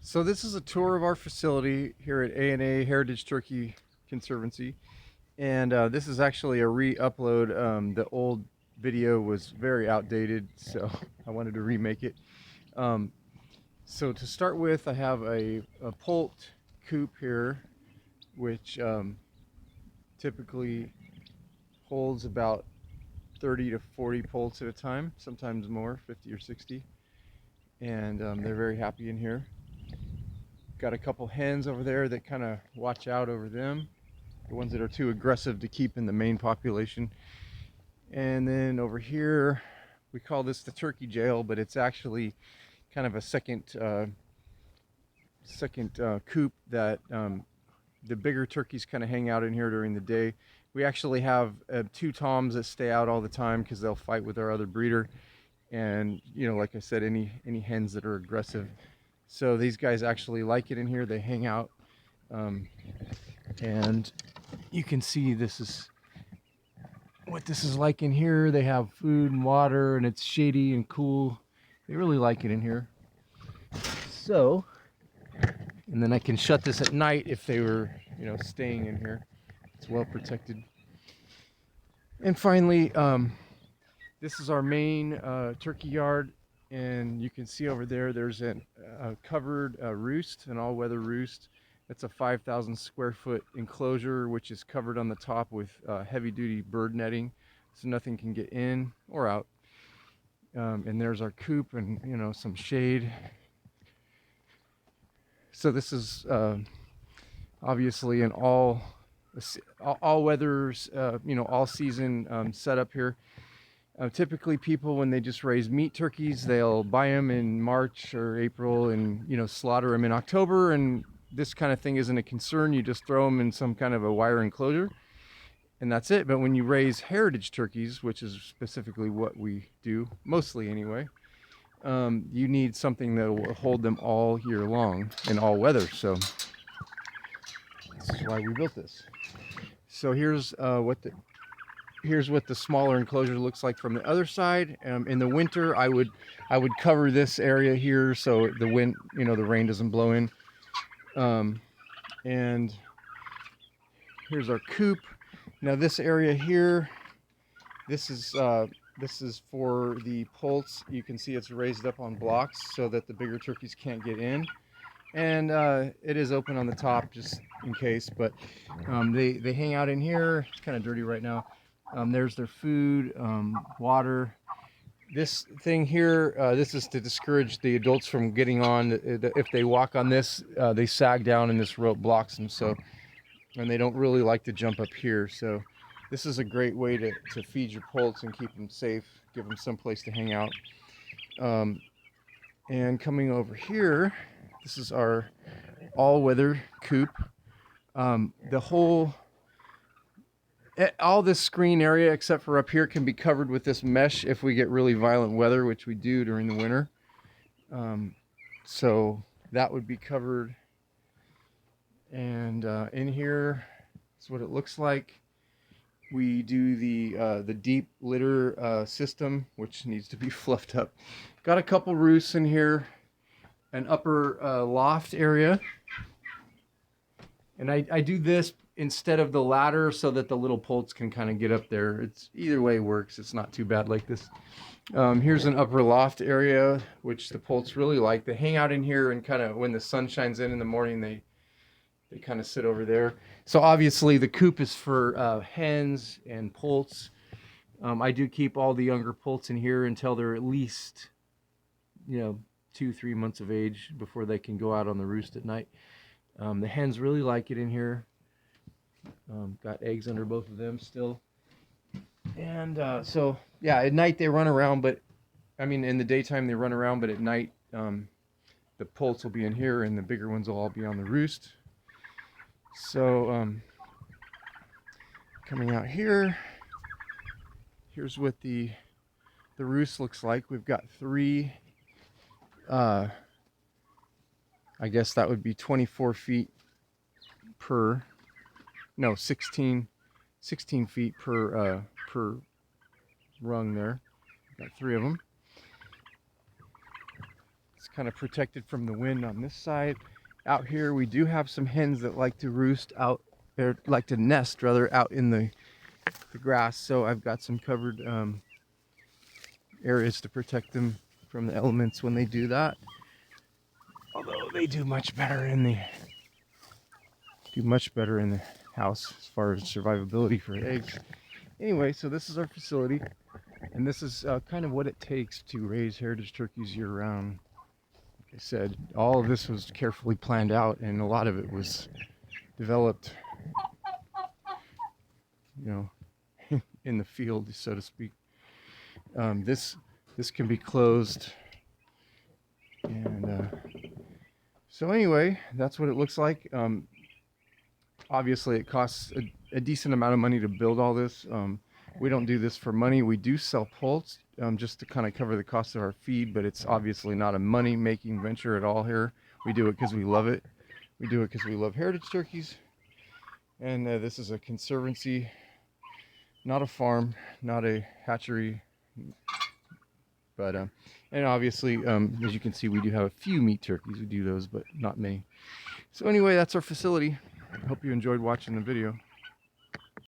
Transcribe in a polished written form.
So this is a tour of our facility here at A&A Heritage Turkey Conservancy, and this is actually a re-upload. The old video was very outdated, so I wanted to remake it. Um, so to start with, I have a poult coop here, which typically holds about 30 to 40 poults at a time, sometimes more, 50 or 60, and they're very happy in here. Got a couple hens over there that kind of watch out over them, the ones that are too aggressive to keep in the main population. And then over here, we call this the turkey jail, but it's actually kind of a second coop that the bigger turkeys kind of hang out in here during the day. We actually have two toms that stay out all the time because they'll fight with our other breeder. And like I said, any hens that are aggressive. So these guys actually like it in here. They hang out, and you can see this is what this is like in here. They have food and water, and it's shady and cool. They really like it in here. So, and then I can shut this at night if they were, staying in here. It's well protected. And finally, this is our main turkey yard. And you can see over there, there's a covered roost, an all-weather roost. It's a 5,000 square foot enclosure, which is covered on the top with heavy-duty bird netting, so nothing can get in or out. And there's our coop, and some shade. So this is obviously an all-weathers, all-season setup here. Typically people, when they just raise meat turkeys, they'll buy them in March or April and slaughter them in October, and this kind of thing isn't a concern. You just throw them in some kind of a wire enclosure and that's it. But when you raise heritage turkeys, which is specifically what we do, mostly anyway, you need something that will hold them all year long in all weather. So this is why we built this. So here's what the smaller enclosure looks like from the other side. In the winter, I would cover this area here so the rain doesn't blow in. And here's our coop. Now this area here, this is for the poults. You can see it's raised up on blocks so that the bigger turkeys can't get in. And it is open on the top just in case, but they hang out in here. It's kind of dirty right now. There's their food, water. This thing here, this is to discourage the adults from getting on. If they walk on this, they sag down and this rope blocks them. So, and they don't really like to jump up here. So this is a great way to feed your poults and keep them safe, give them some place to hang out. And coming over here, this is our all-weather coop. All this screen area except for up here can be covered with this mesh if we get really violent weather, which we do during the winter. So that would be covered. And in here is what it looks like. We do the deep litter system, which needs to be fluffed up. Got a couple roosts in here, an upper loft area. And I do this instead of the ladder so that the little poults can kind of get up there. It's either way works. It's not too bad like this. Here's an upper loft area, which the poults really like. They hang out in here, and kind of when the sun shines in the morning, they kind of sit over there. So obviously the coop is for hens and poults. I do keep all the younger poults in here until they're at least 2-3 months of age before they can go out on the roost at night. The hens really like it in here. Got eggs under both of them still. And so yeah, at night they run around, but in the daytime they run around, but at night the poults will be in here and the bigger ones will all be on the roost. So coming out here, here's what the roost looks like. We've got 3 I guess that would be 24 feet per, no, 16 feet per rung there. Got 3 of them. Let's kind of protected from the wind on this side. Out here we do have some hens that like to roost out, or like to nest rather, out in the grass. So I've got some covered areas to protect them from the elements when they do that. Although they do much better in the house as far as survivability for eggs. Anyway, so this is our facility, and this is kind of what it takes to raise heritage turkeys year round. Like I said, all of this was carefully planned out, and a lot of it was developed, you know, in the field, so to speak. This can be closed, and so anyway, that's what it looks like. Obviously, it costs a decent amount of money to build all this. We don't do this for money. We do sell poults just to kind of cover the cost of our feed, but it's obviously not a money-making venture at all here. We do it because we love it. We do it because we love heritage turkeys. And this is a conservancy, not a farm, not a hatchery. But and obviously, as you can see, we do have a few meat turkeys. We do those, but not many. So anyway, that's our facility. I hope you enjoyed watching the video.